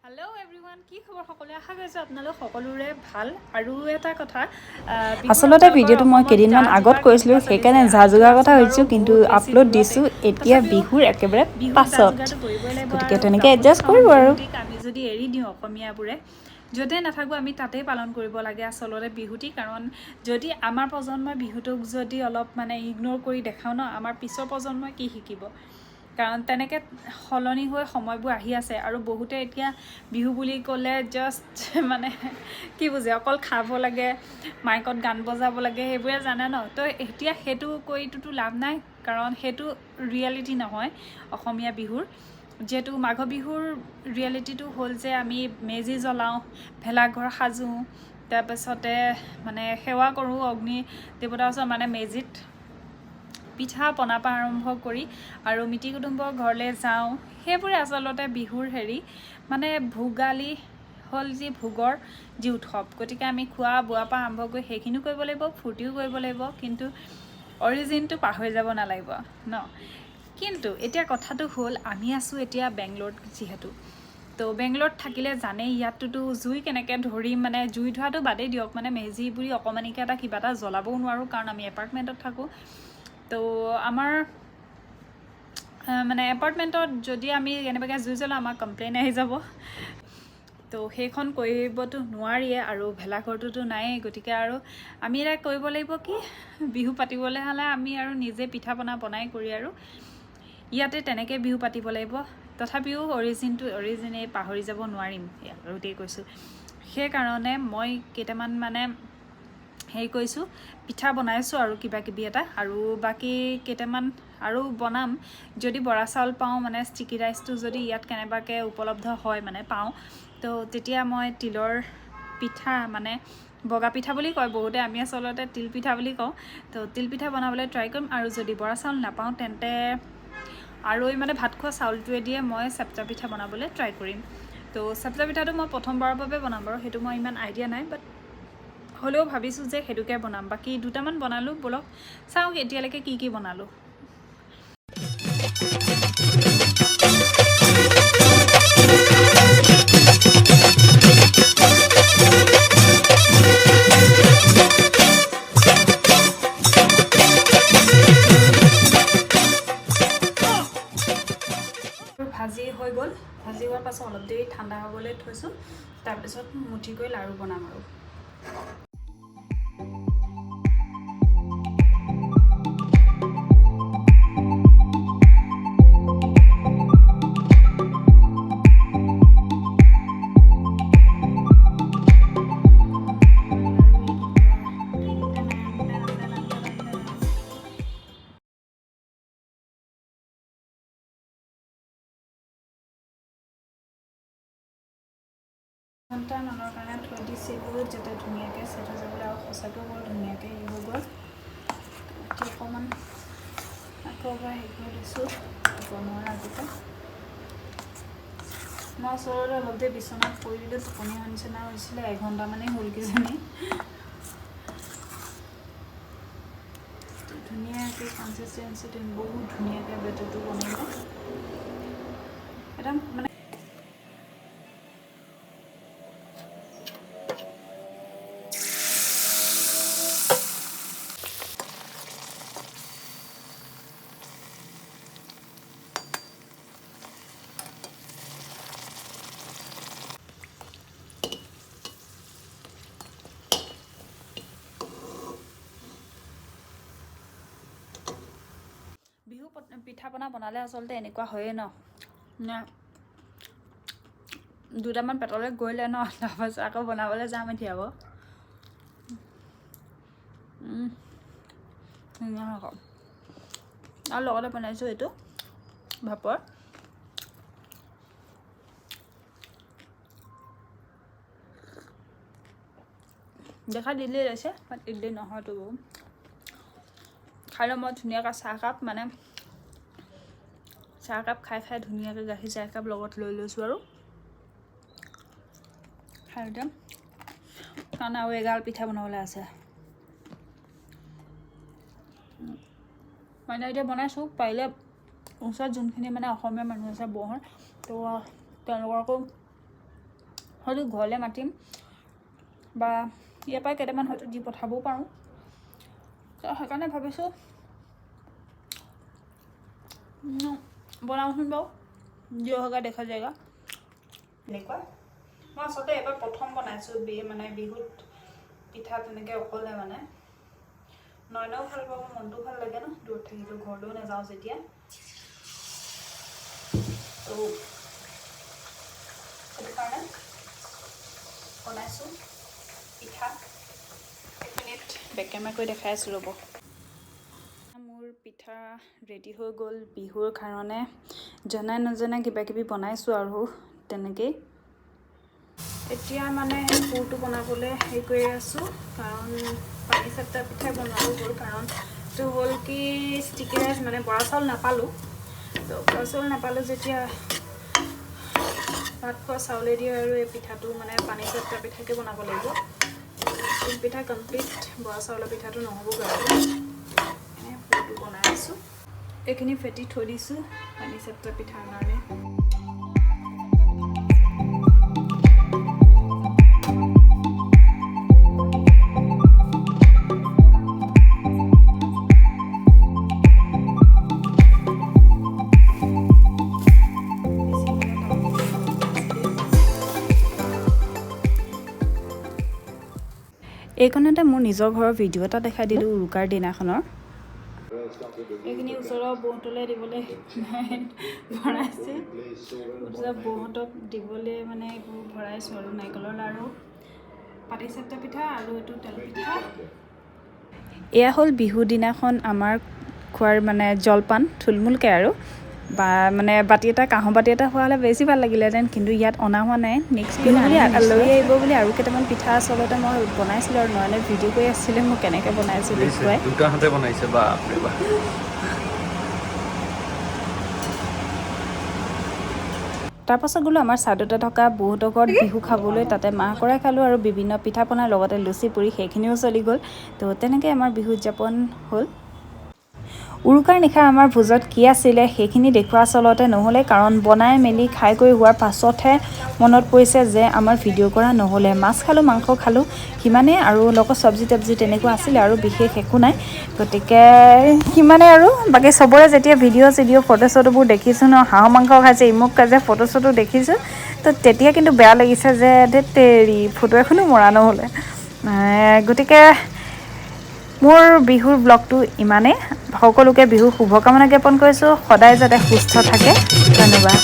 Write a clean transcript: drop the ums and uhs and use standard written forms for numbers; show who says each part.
Speaker 1: Hello everyone, কি খবৰ সকলোৰে আশা কৰিছো আপোনালোক সকলোৰে ভাল আৰু এটা কথা
Speaker 2: আসলতে ভিডিওটো মই কেদিনমান আগত কৈছিলো সেইকাৰণে জাজুগাৰ কথা কৈছো কিন্তু আপলোড দিছো এতিয়া বিহুৰ একেবাৰে পাছত গতিকে তেনেকৈ এডজাষ্ট কৰিব আৰু
Speaker 1: আমি যদি এৰি দিওঁ অসমীয়াবোৰে য'তে নাথাকো আমি তাতেই পালন কৰিব লাগে আসলতে বিহুটি কাৰণ যদি আমাৰ প্ৰজন্মই বিহুটোক যদি অলপ মানে ইগনোৰ কৰি দেখাও ন আমাৰ পিছৰ প্ৰজন্মই কি শিকিব কাৰণ তেনেকৈ সলনি হৈ সময়বোৰ আহি আছে আৰু বহুতে এতিয়া বিহু বুলি ক'লে জাষ্ট মানে কি বুজে অকল খাব লাগে মাইকত গান বজাব লাগে সেইবোৰে জানে ন তো এতিয়া সেইটো কৰিটোতো লাভ নাই কাৰণ সেইটো ৰিয়েলিটি নহয় অসমীয়া বিহুৰ যেহেতু মাঘ বিহুৰ ৰিয়েলিটিটো হ'ল যে আমি মেজি জ্বলাওঁ ভেলাঘৰ সাজোঁ তাৰপাছতে মানে সেৱা কৰোঁ অগ্নি দেৱতাৰ ওচৰত মানে মেজিত পিঠা পনাৰ পৰা আৰম্ভ কৰি আৰু মিতি কুটুম্বৰ ঘৰলৈ যাওঁ সেইবোৰে আচলতে বিহুৰ হেৰি মানে ভোগালী হ'ল যি ভোগৰ যি উৎসৱ গতিকে আমি খোৱা বোৱাৰ পৰা আৰম্ভ কৰি সেইখিনিও কৰিব লাগিব ফূৰ্তিও কৰিব লাগিব কিন্তু অৰিজিনটো পাহৰি যাব নালাগিব ন কিন্তু এতিয়া কথাটো হ'ল আমি আছোঁ এতিয়া বেংগলোৰত যিহেতু তো বেংগলোৰত থাকিলে জানেই ইয়াততো জুই কেনেকৈ ধৰিম মানে জুই ধৰাটো বাদেই দিয়ক মানে মেজি বুলি অকণমানিকৈ এটা কিবা এটা জ্বলাবও নোৱাৰোঁ কাৰণ আমি এপাৰ্টমেণ্টত থাকোঁ তো আমাৰ মানে এপাৰ্টমেণ্টত যদি আমি কেনেবাকৈ জুই জ্বলাওঁ আমাক কমপ্লেইন আহি যাব তো সেইখন কৰিবতো নোৱাৰিয়ে আৰু ভেলাঘৰটোতো নায়েই গতিকে আৰু আমি এতিয়া কৰিব লাগিব কি বিহু পাতিবলৈ হ'লে আমি আৰু নিজে পিঠা পনা বনাই কৰি আৰু ইয়াতে তেনেকৈ বিহু পাতিব লাগিব তথাপিও অৰিজিনেই পাহৰি যাব নোৱাৰিম আগতেই কৈছোঁ সেইকাৰণে মই কেইটামান মানে হেৰি কৰিছোঁ পিঠা বনাইছোঁ আৰু কিবা কিবি এটা আৰু বাকী কেইটামান আৰু বনাম যদি বৰা চাউল পাওঁ মানে ষ্টিকি ৰাইচটো যদি ইয়াত কেনেবাকৈ উপলব্ধ হয় মানে পাওঁ তো তেতিয়া মই তিলৰ পিঠা মানে বগা পিঠা বুলি কয় বহুতে আমি আচলতে তিল পিঠা বুলি কওঁ তো তিল পিঠা বনাবলৈ ট্ৰাই কৰিম আৰু যদি বৰা চাউল নাপাওঁ তেন্তে আৰু এই মানে ভাত খোৱা চাউলটোৱে দিয়ে মই চেপ্তা পিঠা বনাবলৈ ট্ৰাই কৰিম তো চেপ্তা পিঠাটো মই প্ৰথমবাৰৰ বাবে বনাম বাৰু সেইটো মই ইমান আইডিয়া নাই বাট হ'লেও ভাবিছোঁ যে সেইটোকে বনাম বাকী দুটামান বনালোঁ বলক চাওঁ এতিয়ালৈকে কি বনালোঁ ভাজি হৈ গ'ল ভাজি হোৱাৰ পাছত অলপ দেৰি ঠাণ্ডা হ'বলৈ থৈছোঁ তাৰপিছত মুঠি কৰি লাড়ু বনাম আৰু ঘণ্টা মানৰ কাৰণে থৈ দিছিলোঁ যাতে ধুনীয়াকৈ চেট হৈ যাবলৈ আৰু সঁচাকৈ বৰ ধুনীয়াকৈ হেৰি হৈ গ'ল এতিয়া অকণমান আকৌ এবাৰ হেৰি কৰি দিছোঁ বনোৱাৰ আগতে মই ওচৰতে অলপ দেৰি বিচনাত পৰি দিলোঁ টোপনি অহা নিচিনা হৈছিলে এঘণ্টামানেই হ'ল কিজানি ধুনীয়াকৈ কনচিষ্টেঞ্চিটো বহুত ধুনীয়াকৈ বেটাৰটো বনাইছে একদম মানে বিহু পিঠা পনা বনালে আচলতে এনেকুৱা হয়েই ন দুটামান পেটলৈ গৈলে ন তাৰপাছত আকৌ বনাবলৈ যাম এতিয়া আকৌ ধুনীয়া আকৌ আৰু লগতে বনাইছোঁ এইটো ভাপৰ দেখা দিল্লী আছে বাট ইডলি নহয়তো খাই মই ধুনীয়াকৈ চাহকাপ মানে চাহকাপ খাই ধুনীয়াকৈ গাখীৰ চাহ একাপ লগত লৈ লৈছোঁ আৰু খাই দিম কাৰণ আৰু এগাল পিঠা বনাবলৈ আছে মানে এতিয়া বনাইছোঁ পাৰিলে ওচৰত যোনখিনি মানে অসমীয়া মানুহ আছে বহৰ তো তেওঁলোককো হয়তো ঘৰলৈ মাতিম বা ইয়াৰ পৰা কেইটামান হয়তো দি পঠাবও পাৰোঁ তো সেইকাৰণে ভাবিছোঁ বনাওঁচোন বাৰু জিঅ' হোগা দেখা জেগা এনেকুৱা মই আচলতে এবাৰ প্ৰথম বনাইছোঁ মানে বিহুত পিঠা তেনেকৈ অকলে মানে নয়নেও ভাল পাব মনটো ভাল লাগে ন দূৰত থাকিলেও ঘৰলৈও নাযাওঁ যেতিয়া তো সেইটো কাৰণে বনাইছোঁ পিঠা 1 মিনিট বেক কেমেৰা কৰি দেখাই আছোঁ ৰ'ব মোৰ পিঠা ৰেডি হৈ গ'ল বিহুৰ কাৰণে জনাই নজনাই কিবা কিবি বনাইছোঁ আৰু তেনেকেই এতিয়া মানে পুৰটো বনাবলৈ হেৰি কৰি আছোঁ কাৰণ পাতি চেপ্তা পিঠা বনাব গ'ল কাৰণ এইটো হ'ল কি ষ্টিকি ৰাইচ মানে বৰা চাউল নাপালোঁ তো বৰা চাউল নাপালোঁ যেতিয়া ভাত খোৱা চাউলেদি আৰু এই পিঠাটো মানে পানী চেপ্তা পিঠাকে বনাব লাগিব তিল পিঠা কমপ্লিট বৰা চাউলৰ পিঠাটো নহ'বগৈ আৰু এনে পুৰটো বনাই আছোঁ এইখিনি ফেটি থৈ দিছোঁ পানী চেপ্তা পিঠাৰ কাৰণে
Speaker 2: এইখনতে মোৰ নিজৰ ঘৰৰ ভিডিঅ' এটা দেখাই দিলোঁ উৰুকাৰ দিনাখনৰ
Speaker 1: এইখিনি ওচৰৰ বৌহঁতলৈ দিবলৈ ভৰাইছে ওচৰৰ বৌহঁতক দিবলৈ মানে এইবোৰ ভৰাইছোঁ আৰু নাৰিকলৰ লাড়ু পাতি চেপ্তা পিঠা আৰু এইটো তেল পিঠা
Speaker 2: এয়া হ'ল বিহু দিনাখন আমাৰ খোৱাৰ মানে জলপান থুলমূলকৈ আৰু বা মানে বাতি এটা কাঁহৰ বাতি এটা হোৱা হ'লে বেছি ভাল লাগিলেহেঁতেন কিন্তু ইয়াত অনা হোৱা নাই নেক্সট দিনা লৈ আহিব বুলি আৰু কেইটামান পিঠা আচলতে মই বনাইছিলোঁ আৰু নয়নে ভিডিঅ' কৰি আছিলে মই কেনেকৈ বনাইছোঁ দেখুৱাই
Speaker 3: দুটাহঁতে বনাইছে বা
Speaker 2: তাৰপাছত গ'লোঁ আমাৰ ছাইডতে থকা বহুতৰ ঘৰত বিহু খাবলৈ তাতে মাহ কৰাই খালোঁ আৰু বিভিন্ন পিঠা পনাৰ লগতে লুচি পুৰি সেইখিনিও চলি গ'ল তো তেনেকৈ আমাৰ বিহু উদযাপন হ'ল উৰুকাৰ নিশা আমাৰ ভোজত কি আছিলে সেইখিনি দেখুওৱা আচলতে নহ'লে কাৰণ বনাই মেলি খাই কৰি হোৱাৰ পাছতহে মনত পৰিছে যে আমাৰ ভিডিঅ' কৰা নহ'লে মাছ খালোঁ মাংস খালোঁ সিমানেই আৰু লগত চব্জি তব্জি তেনেকুৱা আছিলে আৰু বিশেষ একো নাই গতিকে সিমানেই আৰু বাকী চবৰে যেতিয়া ভিডিঅ' ফটো চটোবোৰ দেখিছোঁ ন হাঁহ মাংস খাইছে ইমুক খাইছে ফটো চটো দেখিছোঁ তো তেতিয়া কিন্তু বেয়া লাগিছে যে তেৰি ফটো এখনো মৰা নহ'লে গতিকে মোৰ বিহুৰ ব্লগটো ইমানেই সকলোকে বিহু শুভকামনা জ্ঞাপন কৰিছোঁ সদায় যাতে সুস্থ থাকে ধন্যবাদ